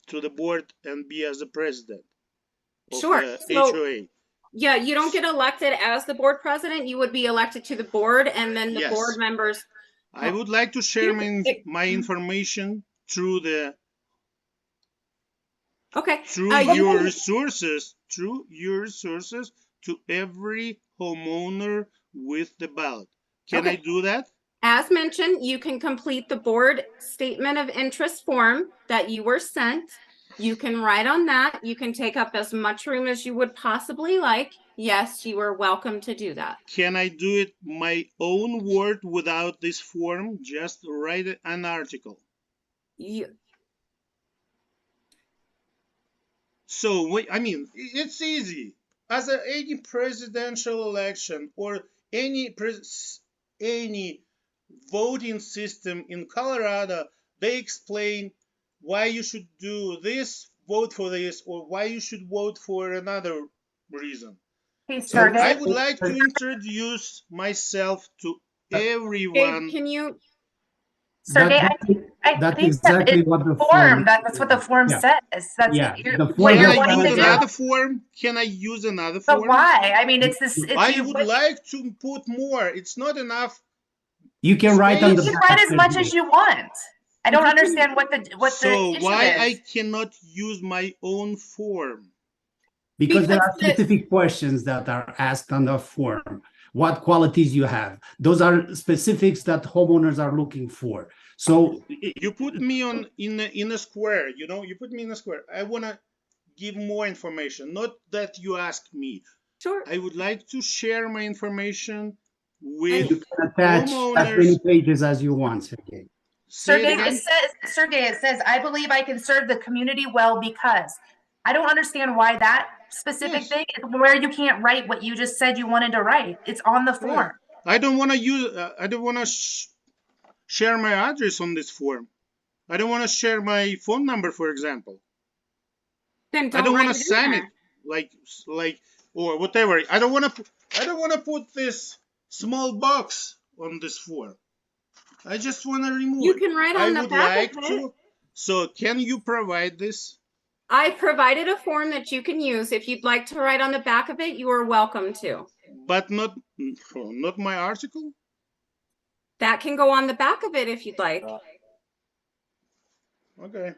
S3: to the board and be as the president of
S1: Sure.
S3: the
S1: So,
S3: HOA.
S1: yeah, you don't get elected as the board president. You would be elected to the board, and then the
S3: Yes.
S1: board members.
S3: I would like to share my information through the
S1: Okay.
S3: your resources, to every homeowner with the ballot. Can I do that?
S1: As mentioned, you can complete the board statement of interest form that you were sent. You can write on that. You can take up as much room as you would possibly like. Yes, you are welcome to do that.
S3: Can I do it my own word without this form? Just write an article. So, I mean, it's easy. As any presidential election or any voting system in Colorado, they explain why you should do this, vote for this, or why you should vote for another reason.
S2: Hey,
S3: So I would like to introduce myself to everyone.
S1: Can you?
S2: Sergey,
S5: That's
S2: think
S5: exactly what the form.
S2: That's what the form says. That's
S5: the
S2: what
S5: form
S2: you're
S5: is
S2: wanting to do.
S3: Another form? Can I use another form?
S2: But why? I mean, it's this.
S3: I would like to put more. It's not enough.
S5: You can write on
S2: You
S5: the
S2: can
S5: back
S2: write as
S5: of
S2: much
S5: the-
S2: as you want. I don't understand what the
S3: So
S2: issue
S3: why
S2: is.
S3: I cannot use my own form?
S5: Because there are
S1: Because
S5: specific questions that are asked on the form. What qualities you have. Those are specifics that homeowners are looking for. So
S3: You put me in a square, you put me in a square. I want to give more information, not that you ask me.
S1: Sure.
S3: I would like to share my information with
S5: you can attach as
S3: homeowners.
S5: many pages as you want, Sergey.
S3: Say it
S2: Sergey,
S3: again.
S2: it says, I believe I can serve the community well because. I don't understand why that specific thing is where you can't write what you just said you wanted to write. It's on the form.
S3: I don't want to use. I don't want to share my address on this form. I don't want to share my phone number, for example.
S1: Then
S3: I don't want
S1: write
S3: to
S1: it in
S3: sign
S1: there.
S3: it like or whatever. I don't want to put this small box on this form. I just want to remove
S1: You
S3: it.
S1: can write
S3: I
S1: on the
S3: would
S1: back
S3: like
S1: of it.
S3: to. So can you provide this?
S1: I provided a form that you can use. If you'd like to write on the back of it, you are welcome to.
S3: But not my article.
S1: That can go on the back of it if you'd like.
S3: Okay.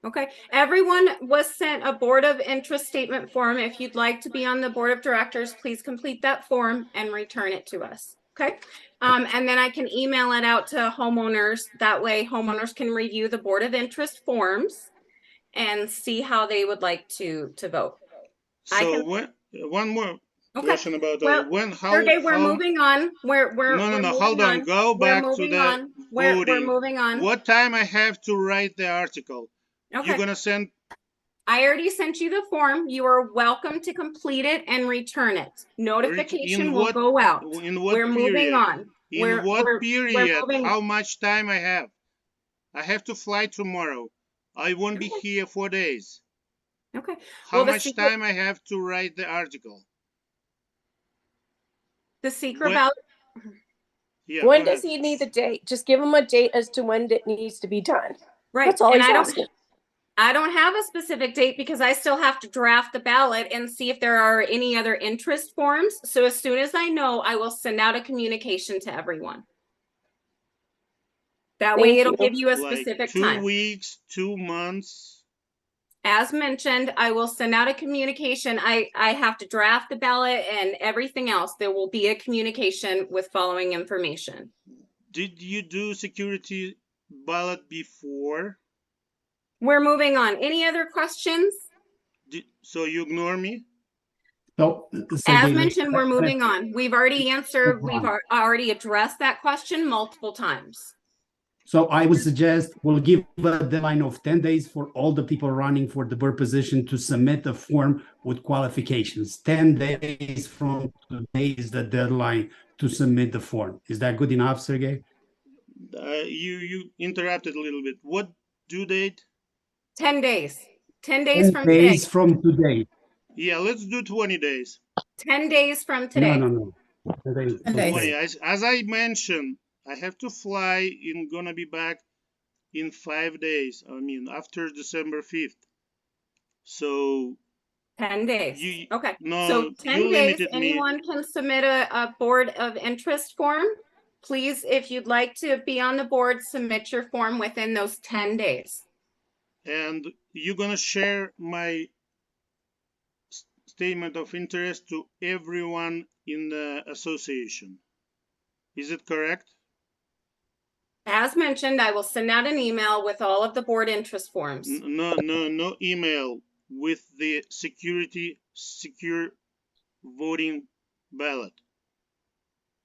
S1: Okay. Everyone was sent a board of interest statement form. If you'd like to be on the board of directors, please complete that form and return it to us. Okay. And then I can email it out to homeowners. That way homeowners can review the board of interest forms and see how they would like to vote.
S3: So one more question about how
S1: Sergey, we're moving on. We're
S3: no, hold on. Go back to the
S1: We're
S3: voting.
S1: moving on.
S3: What time I have to write the article?
S1: Okay.
S3: You're gonna send.
S1: I already sent you the form. You are welcome to complete it and return it. Notification will go out.
S3: In what
S1: We're
S3: period?
S1: moving on.
S3: In what period?
S1: moving-
S3: How much time I have? I have to fly tomorrow. I won't be here 4 days.
S1: Okay.
S3: How
S1: Well, the
S3: much
S1: secret-
S3: time I have to write the article?
S1: The secret
S3: When-
S1: ballot.
S3: Yeah.
S10: When
S3: go
S10: does
S3: ahead.
S10: he need the date? Just give him a date as to when it needs to be done.
S1: Right.
S10: That's all
S1: And
S10: he's asking.
S1: I don't have a specific date because I still have to draft the ballot and see if there are any other interest forms. So as soon as I know, I will send out a communication to everyone. That way
S10: Thank
S1: it'll
S10: you.
S1: give you a
S3: Like
S1: specific
S3: 2
S1: time.
S3: weeks, 2 months.
S1: As mentioned, I will send out a communication. I have to draft the ballot and everything else. There will be a communication with following information.
S3: Did you do security ballot before?
S1: We're moving on. Any other questions?
S3: So you ignore me?
S5: So,
S1: As
S5: Sergey,
S1: mentioned, we're moving on. We've already answered,
S5: move
S1: we've
S5: on.
S1: already addressed that question multiple times.
S5: So I would suggest we'll give a deadline of 10 days for all the people running for the board position to submit a form with qualifications. 10 days from today is the deadline to submit the form. Is that good enough, Sergey?
S3: You interrupted a little bit. What due date?
S1: 10 days. 10 days
S5: 10
S1: from today.
S5: days from today.
S3: Yeah, let's do 20 days.
S1: 10 days from
S5: No,
S1: today.
S5: no. 10 days from
S4: 10 days.
S3: 20.
S5: today.
S3: As I mentioned, I have to fly and gonna be back in 5 days. I mean, after December 5th. So
S1: 10 days.
S3: You-
S1: Okay.
S3: no,
S1: So
S3: you
S1: 10 days,
S3: limited me.
S1: anyone can submit a board of interest form. Please, if you'd like to be on the board, submit your form within those 10 days.
S3: and you're gonna share my statement of interest to everyone in the association. Is it correct?
S1: As mentioned, I will send out an email with all of the board interest forms.
S3: No email with the secure voting ballot.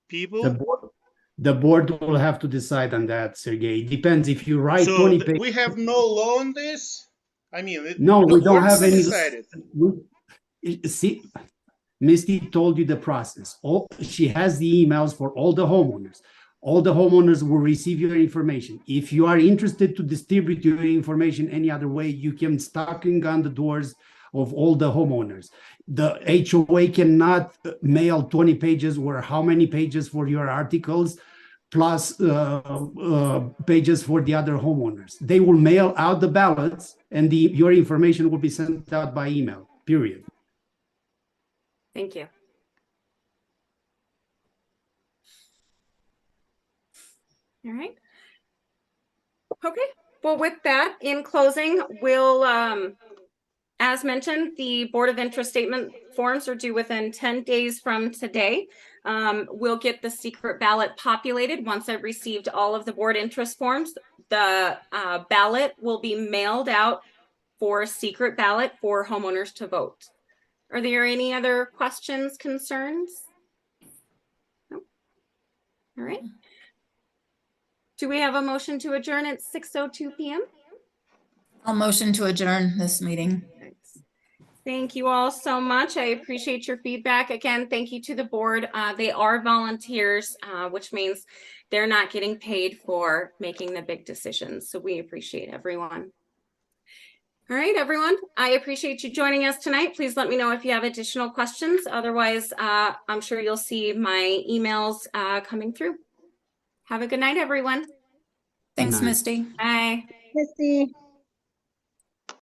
S3: People.
S5: The board will have to decide on that, Sergey. Depends if you write
S3: So
S5: 20 pages.
S3: we have no law on this. I mean,
S5: No,
S3: the
S5: we don't
S3: board's
S5: have any.
S3: decided.
S5: See, Misty told you the process. She has the emails for all the homeowners. All the homeowners will receive your information. If you are interested to distribute your information any other way, you can knocking on the doors of all the homeowners. The HOA cannot mail 20 pages or how many pages for your articles plus pages for the other homeowners. They will mail out the ballots and your information will be sent out by email, period.
S1: Thank you. All right. Okay. Well, with that, in closing, we'll, as mentioned, the Board of Interest Statement forms are due within 10 days from today. We'll get the secret ballot populated. Once I've received all of the board interest forms, the ballot will be mailed out for a secret ballot for homeowners to vote. Are there any other questions, concerns? No. All right. Do we have a motion to adjourn at 6:02 p.m.?
S4: I'll motion to adjourn this meeting.
S1: Thank you all so much. I appreciate your feedback. Again, thank you to the board. They are volunteers, which means they're not getting paid for making the big decisions. So we appreciate everyone. All right, everyone. I appreciate you joining us tonight. Please let me know if you have additional questions. Otherwise, I'm sure you'll see my emails coming through. Have a good night, everyone.
S4: Thanks,
S5: Good night.
S4: Misty.
S1: Bye.
S7: Misty.